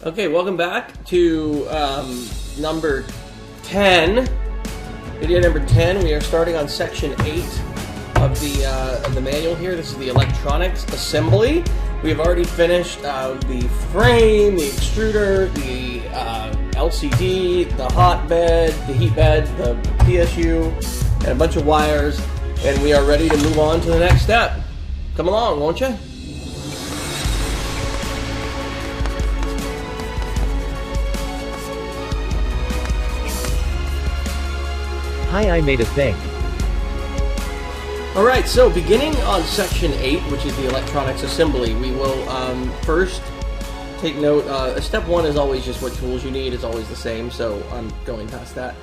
Okay, welcome back to number 10. Video number 10. We are starting on section 8 of the manual here. This is the electronics assembly. We have already finished the frame, the extruder, the LCD, the hotbed, the heat bed, the PSU, and a bunch of wires, and we are ready to move on to the next step. Come along, won't you? Hi, I made a thing. Alright, so beginning on section 8, which is the electronics assembly, we will first take note. Step 1 is always just what tools you need. It's always the same, so I'm going past that.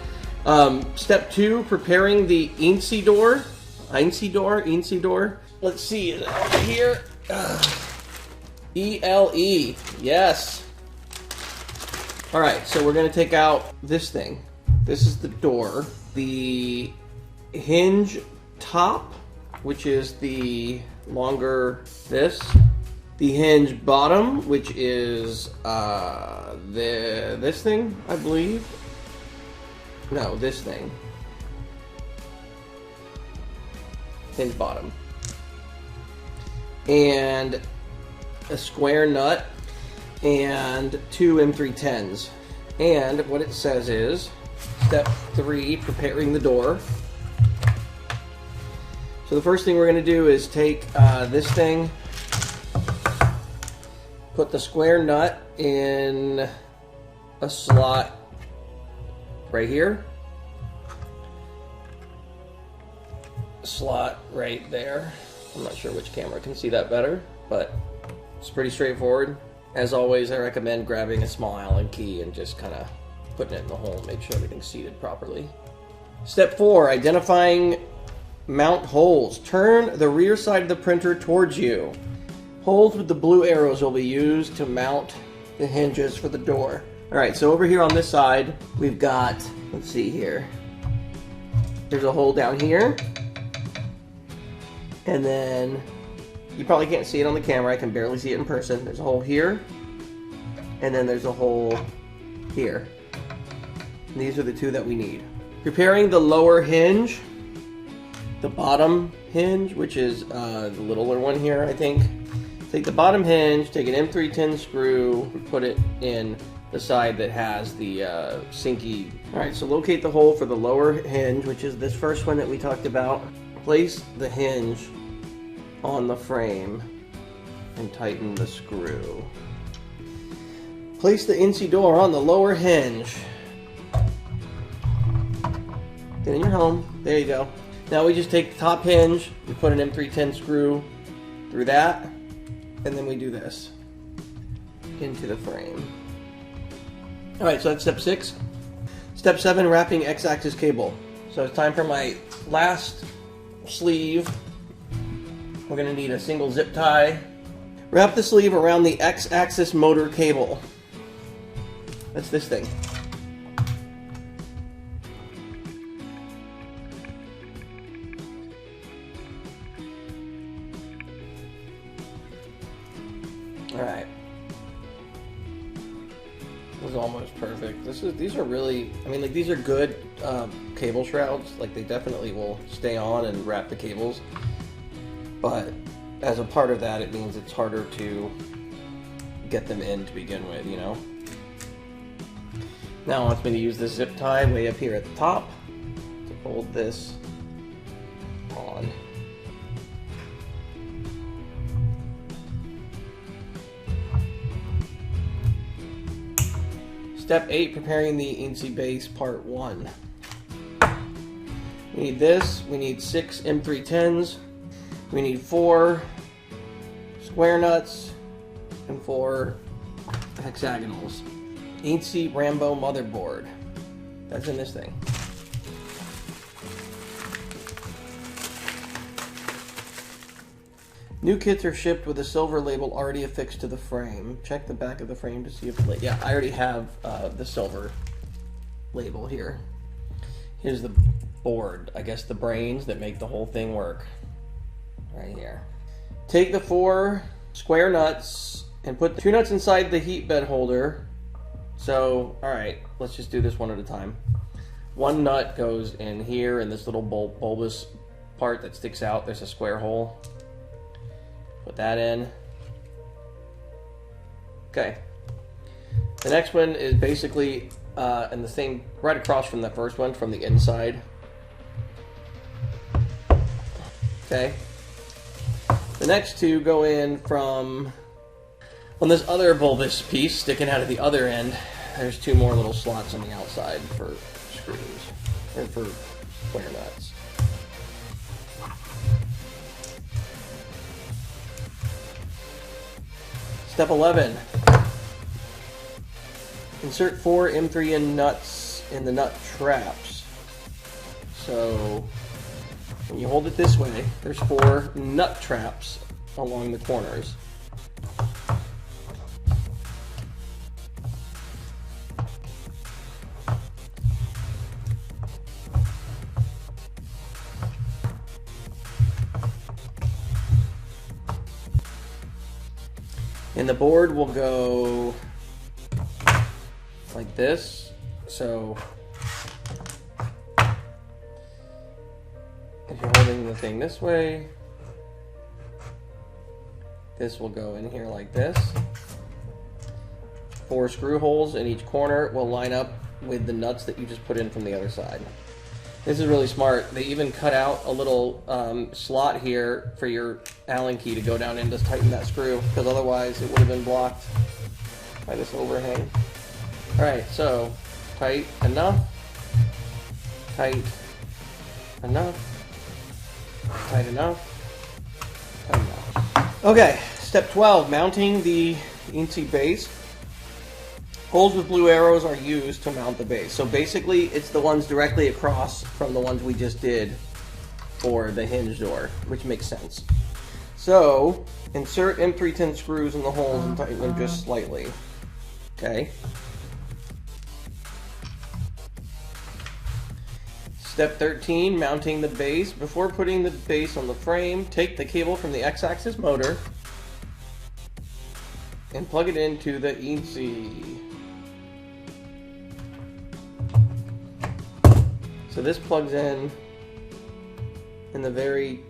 Step 2, preparing the INSI door. INSI door. Let's see, is it over here? ELE, yes. Alright, so we're going to take out this thing. This is the door. The hinge top, which is the longer this. The hinge bottom, which is this thing, I believe. No, this thing. Hinge bottom. And a square nut and 2 M310s. And what it says is step 3, preparing the door. So the first thing we're going to do is take this thing, put the square nut in a slot right here, slot right there. I'm not sure which camera can see that better, but it's pretty straightforward. As always, I recommend grabbing a small Allen key and just kind of putting it in the hole, make sure everything's seated properly. Step 4, identifying mount holes. Turn the rear side of the printer towards you. Holes with the blue arrows will be used to mount the hinges for the door. Alright, so over here on this side, we've got, let's see here, there's a hole down here, and then, you probably can't see it on the camera, I can barely see it in person. There's a hole here, and then there's a hole here. And these are the two that we need. Preparing the lower hinge, the bottom hinge, which is the littler one here, I think. Take the bottom hinge, take an M310 screw, put it in the side that has the sinky. Alright, so locate the hole for the lower hinge, which is this first one that we talked about. Place the hinge on the frame and tighten the screw. Place the INSI door on the lower hinge. Get in your home. There you go. Now we just take the top hinge, we put an M310 screw through that, and then we do this into the frame. Alright, so that's step 6. Step 7, wrapping X-axis cable. So it's time for my last sleeve. We're going to need a single zip tie. Wrap the sleeve around the X-axis motor cable. That's this thing. Alright. This is almost perfect. These are really, I mean, like, these are good cable shrouds. Like, they definitely will stay on and wrap the cables. But as a part of that, it means it's harder to get them in to begin with, you know? Now it wants me to use this zip tie way up here at the top to hold this on. Step 8, preparing the INSI base part 1. We need this, we need 6 M310s, we need 4 square nuts, and 4 hexagonals. INSI Rambo motherboard. That's in this thing. New kits are shipped with a silver label already affixed to the frame. Check the back of the frame to see if yeah, I already have the silver label here. Here's the board, I guess the brains that make the whole thing work. Right here. Take the 4 square nuts and put the 2 nuts inside the heat bed holder So, alright, let's just do this one at a time. One nut goes in here in this little bulbous part that sticks out. There's a square hole. Put that in. Okay. The next one is basically in the same, right across from the first one, from the inside. Okay. The next two go in from on this other bulbous piece sticking out of the other end. There's two more little slots on the outside for screws, or for square nuts. Step 11. Insert 4 M3N nuts in the nut traps. So when you hold it this way, there's 4 nut traps along the corners. And the board will go like this. So if you're holding the thing this way, this will go in here like this. 4 screw holes in each corner will line up with the nuts that you just put in from the other side. This is really smart. They even cut out a little slot here for your Allen key to go down in to tighten that screw, because otherwise it would have been blocked by this overhang. Alright, so tight enough, tight enough, tight enough, tight enough. Okay, step 12, mounting the ENC base. Holes with blue arrows are used to mount the base. So basically, it's the ones directly across from the ones we just did for the hinge door, which makes sense. So, insert M310 screws in the holes and tighten them just slightly. Okay. Step 13, mounting the base. Before putting the base on the frame, take the cable from the X-axis motor and plug it into the ENC. So this plugs in the very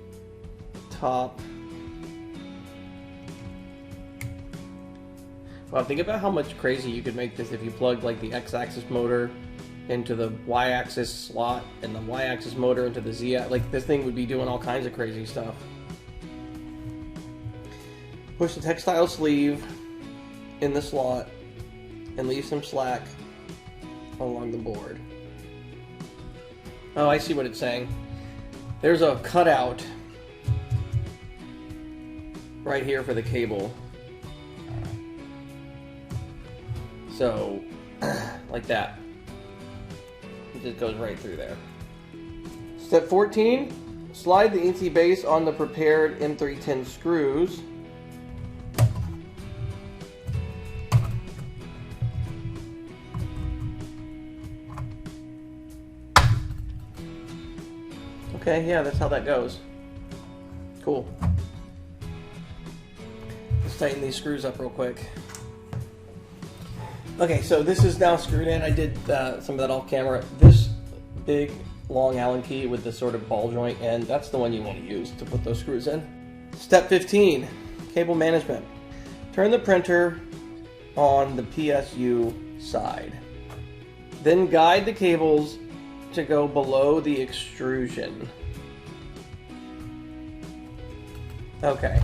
top. Wow, think about how much crazy you could make this if you plugged like the X-axis motor into the Y-axis slot and the Y-axis motor into the Z. Like this thing would be doing all kinds of crazy stuff. Push the textile sleeve in the slot and leave some slack along the board. Oh, I see what it's saying. There's a cutout right here for the cable. So, like that. It just goes right through there. Step 14, slide the ENC base on the prepared M310 screws. Okay, yeah, that's how that goes. Cool. Let's tighten these screws up real quick. Okay, so this is now screwed in. I did some of that off camera. This big, long Allen key with this sort of ball joint end, that's the one you want to use to put those screws in. Step 15, cable management. Turn the printer on the PSU side. Then guide the cables to go below the extrusion. Okay.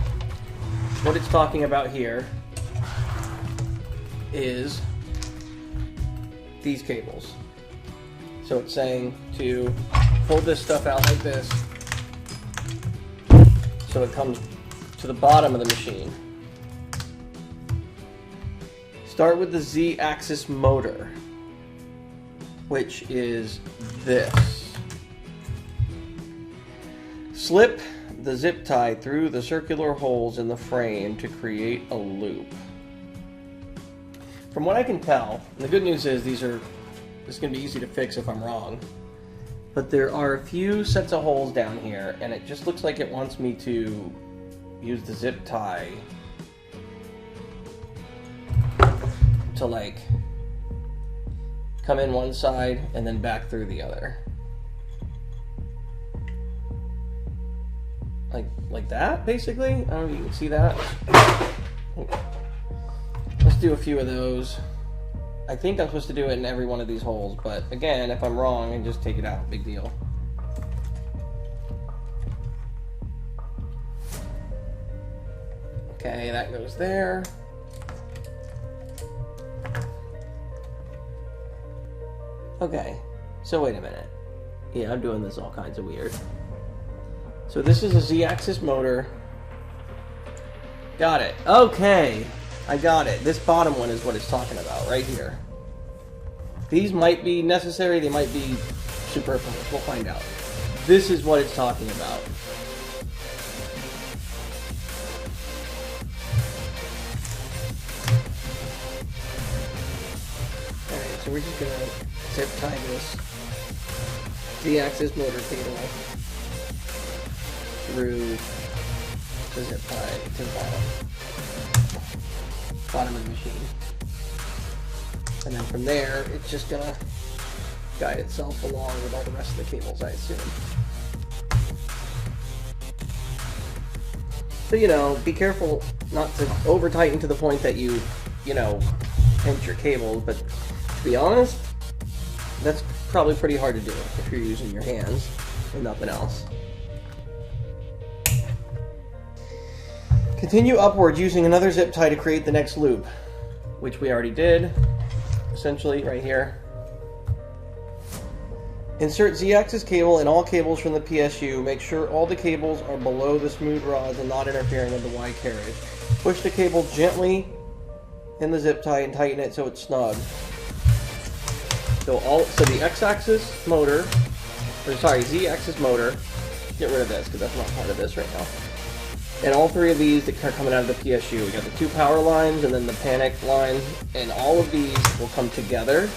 What it's talking about here is these cables. So it's saying to pull this stuff out like this so it comes to the bottom of the machine. Start with the Z-axis motor, which is this. Slip the zip tie through the circular holes in the frame to create a loop. From what I can tell, and the good news is this is going to be easy to fix if I'm wrong, but there are a few sets of holes down here, and it just looks like it wants me to use the zip tie to like come in one side and then back through the other. Like that, basically? I don't know if you can see that. Let's do a few of those. I think I'm supposed to do it in every one of these holes, but again, if I'm wrong, I just take it out. Big deal. Okay, that goes there. Okay, so wait a minute. Yeah, I'm doing this all kinds of weird. So this is a Z-axis motor. Got it. Okay, I got it. This bottom one is what it's talking about, right here. These might be necessary, they might be superfluous. We'll find out. This is what it's talking about. Alright, so we're just gonna zip tie this Z-axis motor cable through the zip tie to the bottom of the machine. And then from there, it's just gonna guide itself along with all the rest of the cables, I assume. So, you know, be careful not to over tighten to the point that you know, pinch your cables, but to be honest, that's probably pretty hard to do if you're using your hands and nothing else. Continue upward using another zip tie to create the next loop, which we already did, essentially right here. Insert Z-axis cable in all cables from the PSU. Make sure all the cables are below the smooth rods and not interfering with the Y carriage. Push the cable gently in the zip tie and tighten it so it's snug. So the X-axis motor, or sorry, Z-axis motor, get rid of this because that's not part of this right now. And all three of these that are coming out of the PSU. We got the two power lines and then the panic lines, and all of these will come together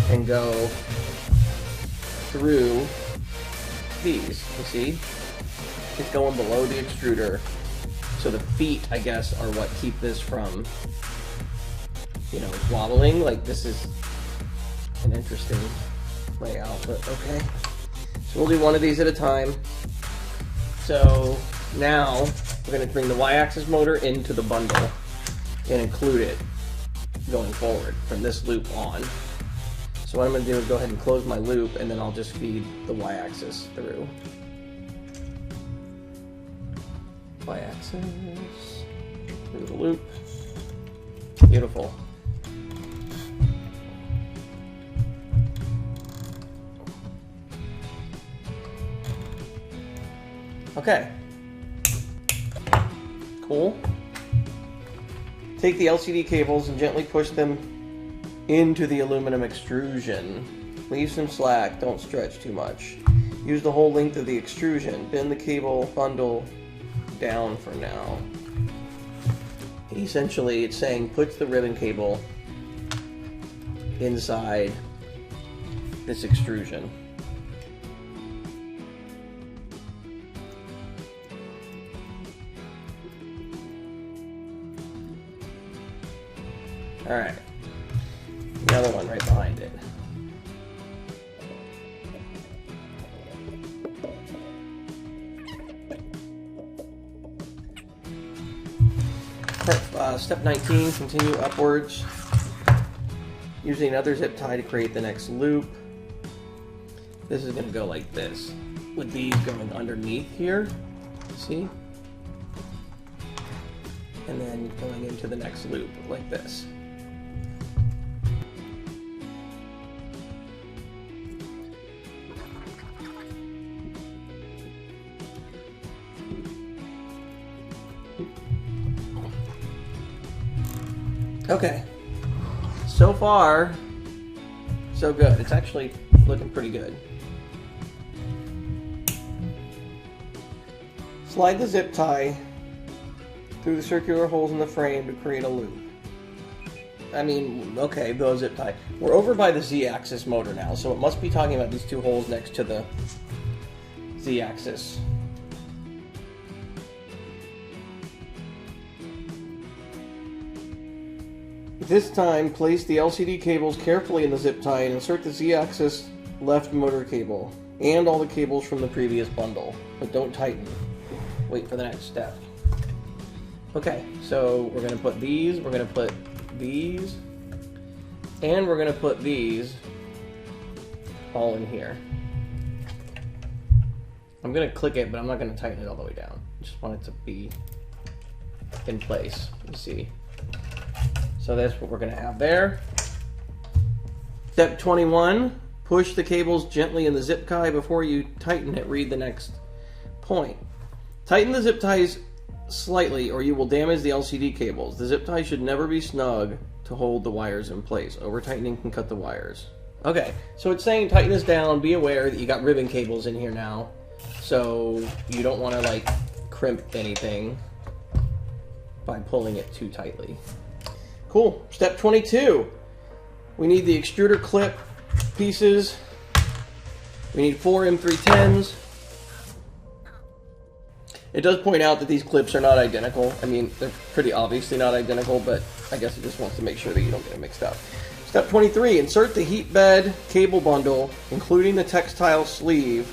and go through these. You see? It's going below the extruder. So the feet, I guess, are what keep this from, you know, wobbling. Like, this is an interesting layout, but okay. So we'll do one of these at a time. So now we're going to bring the Y-axis motor into the bundle and include it going forward from this loop on. So what I'm going to do is go ahead and close my loop, and then I'll just feed the Y-axis through. Y-axis through the loop. Beautiful. Okay. Cool. Take the LCD cables and gently push them into the aluminum extrusion. Leave some slack, don't stretch too much. Use the whole length of the extrusion. Bend the cable bundle down for now. Essentially, it's saying put the ribbon cable inside this extrusion. Alright, another one right behind it. Step 19, continue upwards, using another zip tie to create the next loop. This is going to go like this, with these going underneath here, see? And then going into the next loop like this. Okay, so far, so good. It's actually looking pretty good. Slide the zip tie through the circular holes in the frame to create a loop. I mean, okay, the zip tie. We're over by the Z-axis motor now, so it must be talking about these two holes next to the Z-axis. This time, place the LCD cables carefully in the zip tie and insert the Z-axis left motor cable and all the cables from the previous bundle, but don't tighten. Wait for the next step. Okay, so we're going to put these, we're going to put these, and we're going to put these all in here. I'm going to click it, but I'm not going to tighten it all the way down. I just want it to be in place. You see. So that's what we're going to have there. Step 21, push the cables gently in the zip tie before you tighten it. Read the next point. Tighten the zip ties slightly or you will damage the LCD cables. The zip tie should never be snug to hold the wires in place. Over tightening can cut the wires. Okay, so it's saying tighten this down. Be aware that you got ribbon cables in here now. So you don't want to like crimp anything by pulling it too tightly. Cool. Step 22. We need the extruder clip pieces. We need 4 M310s. It does point out that these clips are not identical. I mean, they're pretty obviously not identical, but I guess it just wants to make sure that you don't get it mixed up. Step 23. Insert the heat bed cable bundle, including the textile sleeve,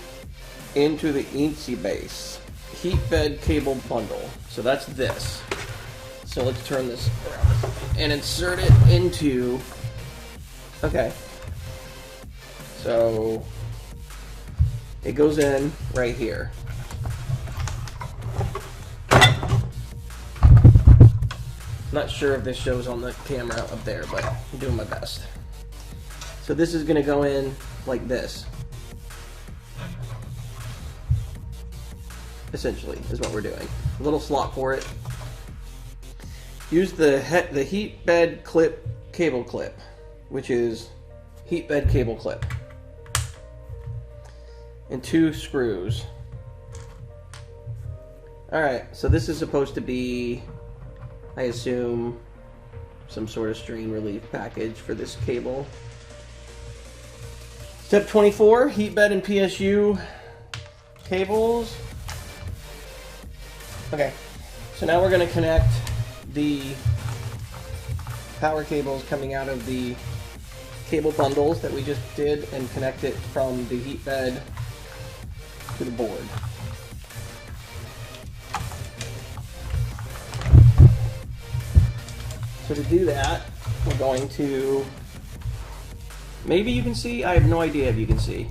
into the ENC base. Heat bed cable bundle. So that's this. So let's turn this around and insert it into... Okay. So it goes in right here. Not sure if this shows on the camera up there, but I'm doing my best. So this is going to go in like this. Essentially, is what we're doing. A little slot for it. Use the heat bed clip cable clip, which is heat bed cable clip, and 2 screws. Alright, so this is supposed to be, I assume, some sort of strain relief package for this cable. Step 24, heat bed and PSU cables. Okay, so now we're going to connect the power cables coming out of the cable bundles that we just did and connect it from the heat bed to the board. So to do that, we're going to, maybe you can see, I have no idea if you can see.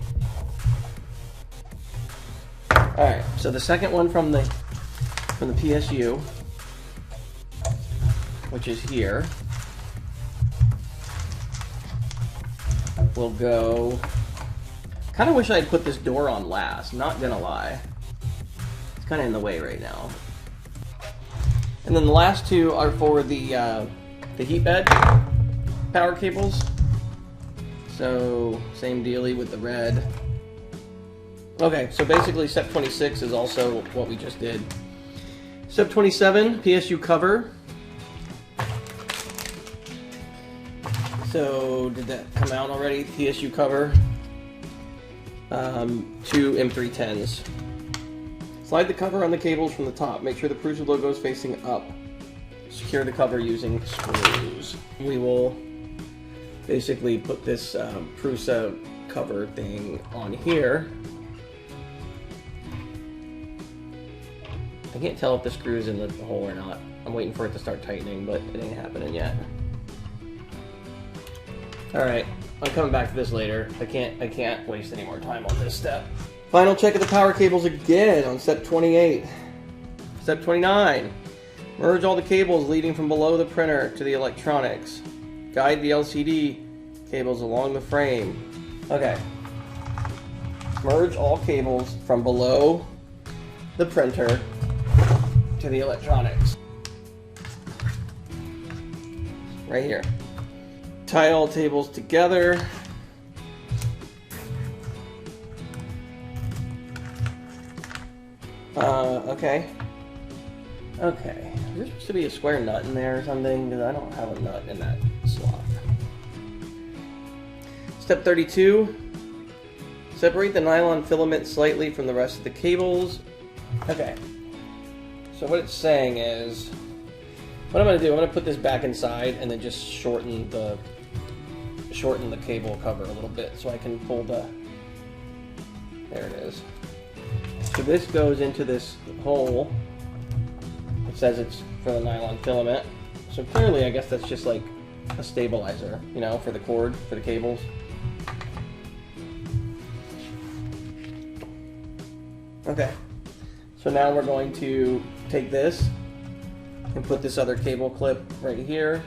Alright, so the second one from the PSU, which is here, will go... Kind of wish I had put this door on last, not gonna lie. It's kind of in the way right now. And then the last 2 are for the heat bed power cables. So same dealie with the red. Okay, so basically step 26 is also what we just did. Step 27, PSU cover. So did that come out already? PSU cover. 2 M310s. Slide the cover on the cables from the top. Make sure the Prusa logo is facing up. Secure the cover using screws. We will basically put this Prusa cover thing on here. I can't tell if the screw's in the hole or not. I'm waiting for it to start tightening, but it ain't happening yet. Alright, I'm coming back to this later. I can't waste any more time on this step. Final check of the power cables again on step 28. Step 29. Merge all the cables leading from below the printer to the electronics. Guide the LCD cables along the frame. Okay. Merge all cables from below the printer to the electronics. Right here. Tie all cables together. Okay. Okay. Is there supposed to be a square nut in there or something? Because I don't have a nut in that slot. Step 32. Separate the nylon filament slightly from the rest of the cables. Okay. So what it's saying is, What I'm going to do, I'm going to put this back inside and then just shorten the cable cover a little bit so I can pull the, there it is. So this goes into this hole. It says it's for the nylon filament. So clearly I guess that's just like a stabilizer, you know, for the cord, for the cables. Okay, so now we're going to take this and put this other cable clip right here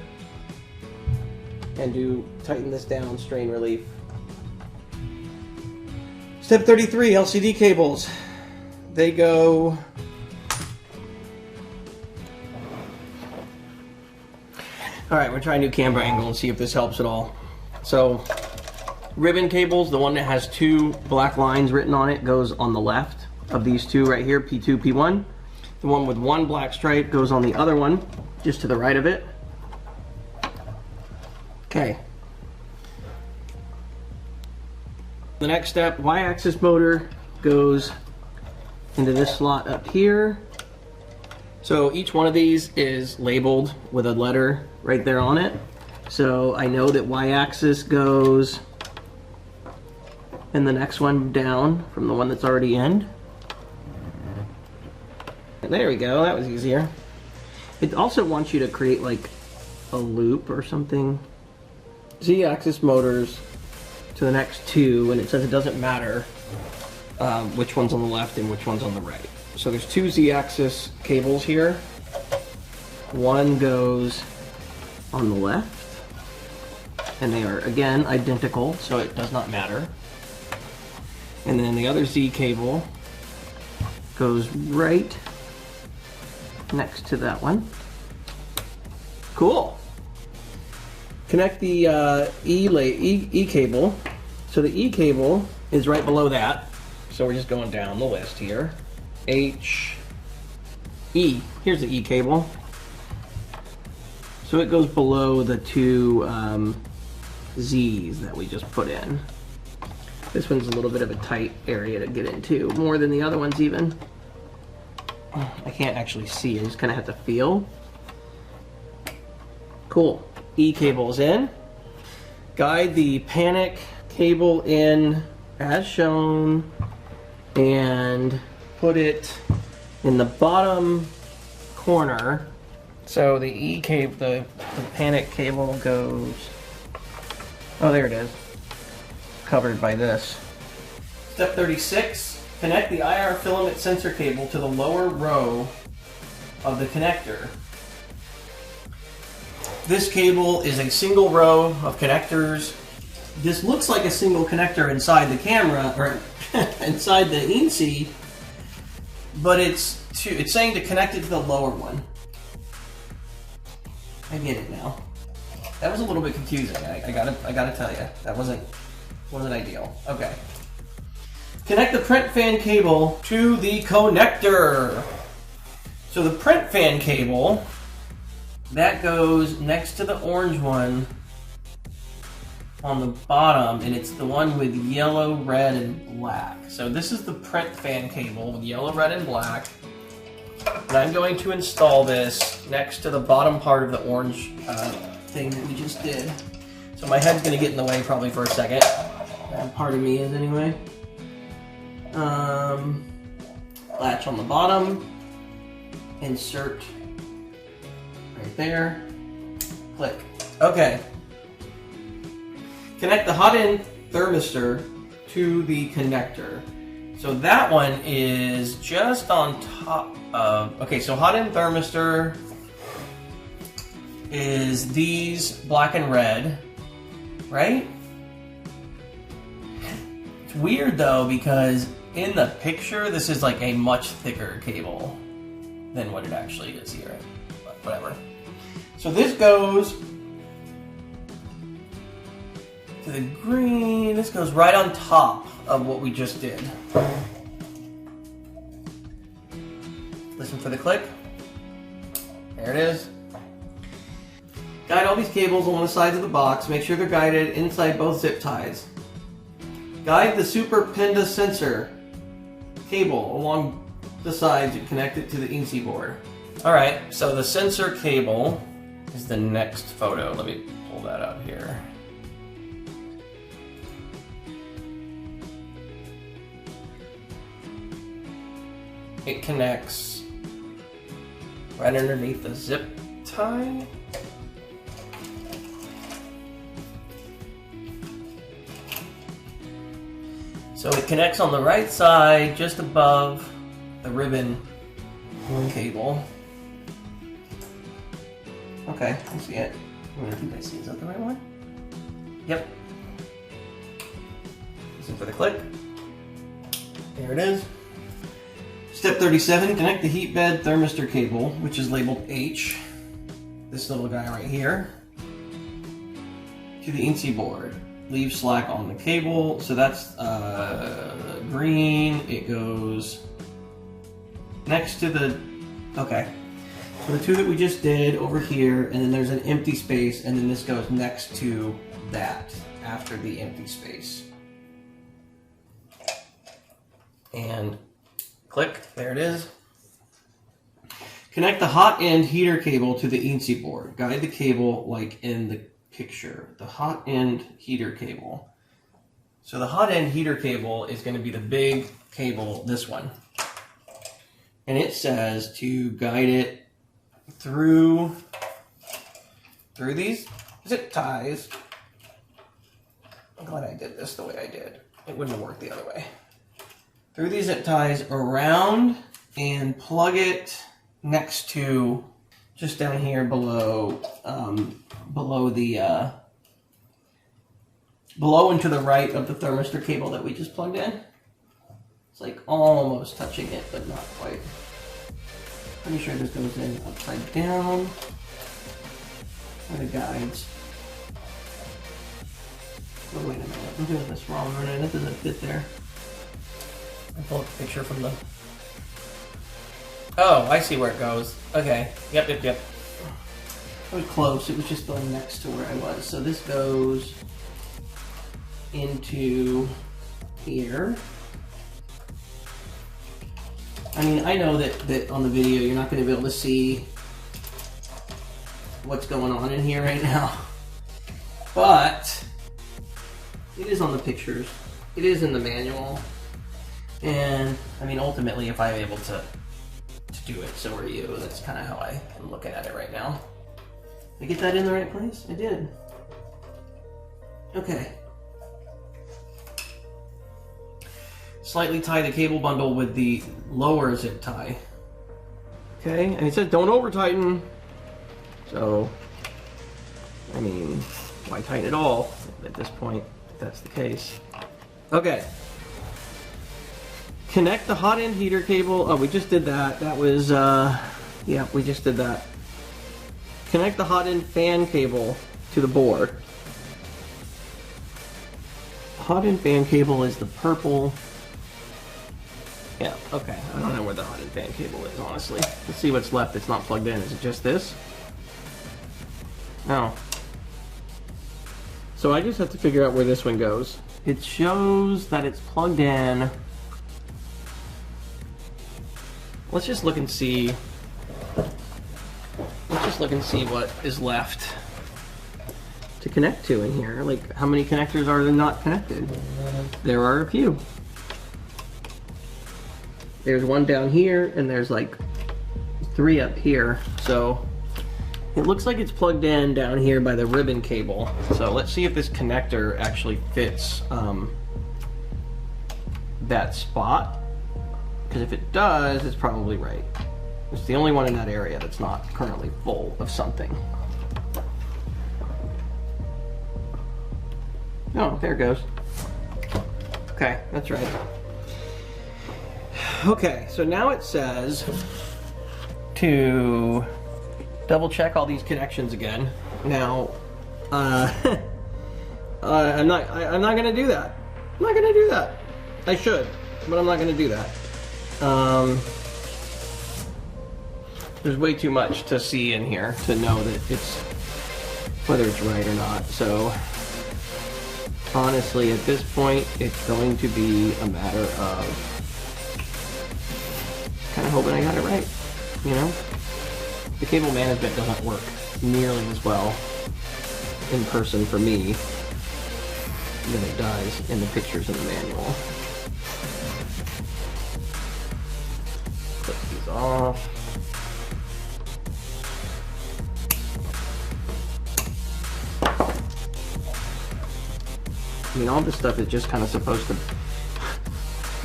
and tighten this down, strain relief. Step 33, LCD cables. They go all right, we're trying to do camera angle and see if this helps at all. So ribbon cables, the one that has 2 black lines written on it goes on the left of these 2 right here, P2, P1. The one with 1 black stripe goes on the other one, just to the right of it. Okay. The next step, Y-axis motor goes into this slot up here. So each one of these is labeled with a letter right there on it. So I know that Y-axis goes in the next one down from the one that's already in. There we go, that was easier. It also wants you to create like a loop or something. Z-axis motors to the next 2, and it says it doesn't matter which one's on the left and which one's on the right. So there's 2 Z-axis cables here. One goes on the left, and they are again identical, so it does not matter. And then the other Z cable goes right next to that one. Cool. Connect the E cable. So the E cable is right below that. So we're just going down the list here. H, E. Here's the E cable. So it goes below the 2 Z's that we just put in. This one's a little bit of a tight area to get into, more than the other ones even. I can't actually see, I just kind of have to feel. Cool. E cable's in. Guide the panic cable in as shown and put it in the bottom corner. So the E cable, the panic cable goes, oh there it is, covered by this. Step 36. Connect the IR filament sensor cable to the lower row of the connector. This cable is a single row of connectors. This looks like a single connector inside the camera, or inside the ENC, but it's saying to connect it to the lower one. I get it now. That was a little bit confusing. I gotta tell you, that wasn't ideal. Okay. Connect the print fan cable to the connector. So the print fan cable, that goes next to the orange one on the bottom, and it's the one with yellow, red, and black. So this is the print fan cable with yellow, red, and black. And I'm going to install this next to the bottom part of the orange thing that we just did. So my head's going to get in the way probably for a second. That part of me is anyway. Latch on the bottom, insert right there, click. Okay. Connect the hot-end thermistor to the connector. So that one is just on top of, okay, so hot-end thermistor is these black and red, right? It's weird though, because in the picture, this is like a much thicker cable than what it actually is here, but whatever. So this goes to the green, this goes right on top of what we just did. Listen for the click. There it is. Guide all these cables along the sides of the box. Make sure they're guided inside both zip ties. Guide the Super Penda sensor cable along the sides and connect it to the ENC board. Alright, so the sensor cable is the next photo. Let me pull that up here. It connects right underneath the zip tie. So it connects on the right side, just above the ribbon cable. Okay, I see it. I think I see. Is that the right one? Yep. Listen for the click. There it is. Step 37, connect the heat bed thermistor cable, which is labeled H, this little guy right here, to the INSI board. Leave slack on the cable, so that's green. It goes next to the, okay. So the two that we just did over here, and then there's an empty space, and then this goes next to that, after the empty space. And click, there it is. Connect the hot end heater cable to the INSI board. Guide the cable like in the picture. The hot end heater cable. So the hot end heater cable is going to be the big cable, this one. And it says to guide it through these zip ties. I'm glad I did this the way I did. It wouldn't have worked the other way. Through these zip ties around and plug it next to, just down here below, below and to the right of the thermistor cable that we just plugged in. It's like almost touching it, but not quite. Pretty sure this goes in upside down. Are the guides? Oh, wait a minute, I'm doing this wrong, right? That doesn't fit there. I pulled a picture from the... Oh, I see where it goes. Okay, yep. It was close, it was just going next to where I was. So this goes into here. I mean, I know that on the video you're not going to be able to see what's going on in here right now, but it is on the pictures. It is in the manual, and I mean, ultimately, if I'm able to do it, so are you. That's kind of how I am looking at it right now. Did I get that in the right place? I did. Okay. Slightly tie the cable bundle with the lower zip tie. Okay, and it says don't over tighten. So, I mean, why tighten it all at this point, if that's the case? Okay. Connect the hot end heater cable. Oh, we just did that. That was, yeah, we just did that. Connect the hot end fan cable to the board. Hot end fan cable is the purple. Yeah, okay. I don't know where the hot end fan cable is, honestly. Let's see what's left that's not plugged in. Is it just this? No. So I just have to figure out where this one goes. It shows that it's plugged in. Let's just look and see. Let's just look and see what is left to connect to in here. Like, how many connectors are there not connected? There are a few. There's one down here, and there's like 3 up here. So it looks like it's plugged in down here by the ribbon cable. So let's see if this connector actually fits that spot. Because if it does, it's probably right. It's the only one in that area that's not currently full of something. Oh, there it goes. Okay, that's right. Okay, so now it says to double check all these connections again. Now, I'm not gonna do that. I'm not gonna do that. I should, but I'm not gonna do that. There's way too much to see in here to know that it's whether it's right or not. So honestly, at this point, it's going to be a matter of kind of hoping I got it right, you know? the cable management doesn't work nearly as well in person for me than it does in the pictures in the manual. Clip these off. I mean, all this stuff is just kind of supposed to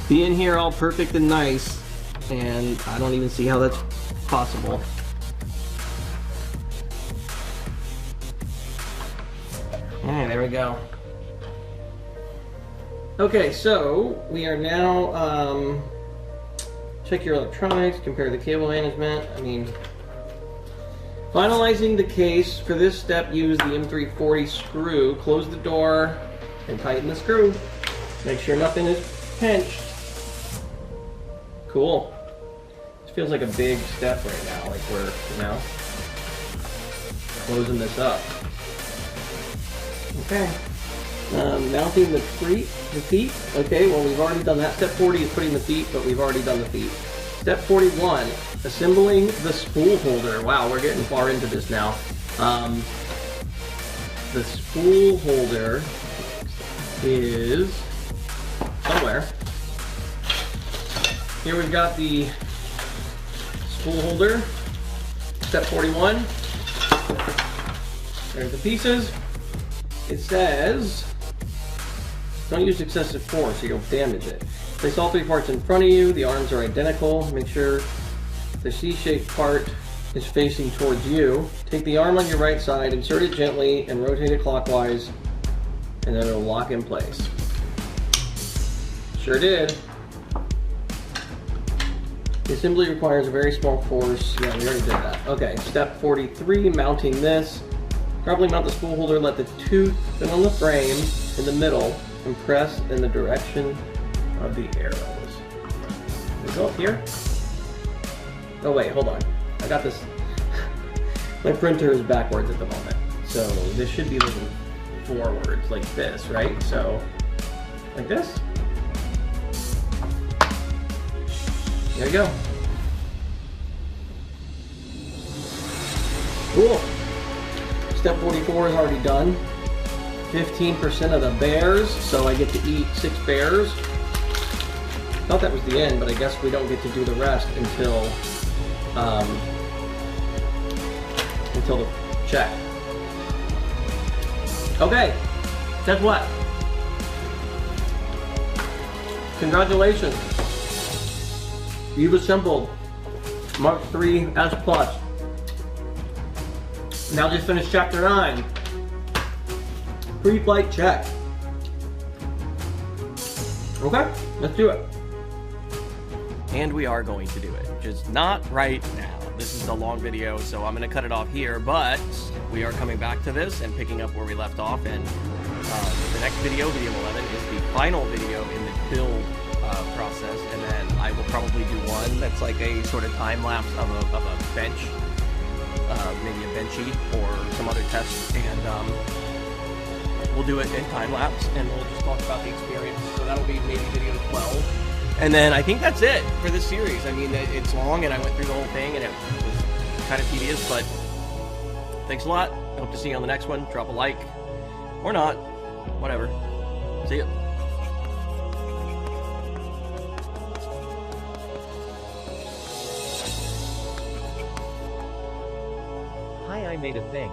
be in here all perfect and nice, and I don't even see how that's possible. Alright, there we go. Okay, so we are now, check your electronics, compare the cable management. I mean, finalizing the case. For this step, use the M340 screw. Close the door and tighten the screw. Make sure nothing is pinched. Cool. This feels like a big step right now, like we're, you know, closing this up. Okay. Mounting the feet. Okay, well, we've already done that. Step 40 is putting the feet, but we've already done the feet. Step 41, assembling the spool holder. Wow, we're getting far into this now. The spool holder is somewhere. Here we've got the spool holder. Step 41. There's the pieces. It says, don't use excessive force or you'll damage it. Place all three parts in front of you. The arms are identical. Make sure the C-shaped part is facing towards you. Take the arm on your right side, insert it gently, and rotate it clockwise, and then it'll lock in place. Sure did. The assembly requires a very small force. Yeah, we already did that. Okay, step 43, mounting this. Properly mount the spool holder, let the tooth fit on the frame in the middle and press in the direction of the arrows. We go up here. Oh wait, hold on. I got this. My printer is backwards at the moment. So this should be looking forwards like this, right? So, like this. There you go. Cool. Step 44 is already done. 15% of the bears, so I get to eat 6 bears. Thought that was the end, but I guess we don't get to do the rest until the check. Okay, guess what? Congratulations. You've assembled Mark III S Plus. Now just finished chapter 9. Pre-flight check. Okay, let's do it. And we are going to do it, just not right now. This is a long video, so I'm going to cut it off here, but we are coming back to this and picking up where we left off, and the next video, video 11, is the final video in the build process, and then I will probably do one that's like a sort of time-lapse of a bench, maybe a benchy or some other test, and we'll do it in time-lapse, and we'll just talk about the experience. So that'll be maybe video 12. And then I think that's it for this series. I mean, it's long, and I went through the whole thing, and it was kind of tedious, but thanks a lot. I hope to see you on the next one. Drop a like, or not, whatever. See ya. Hi, I made a thing.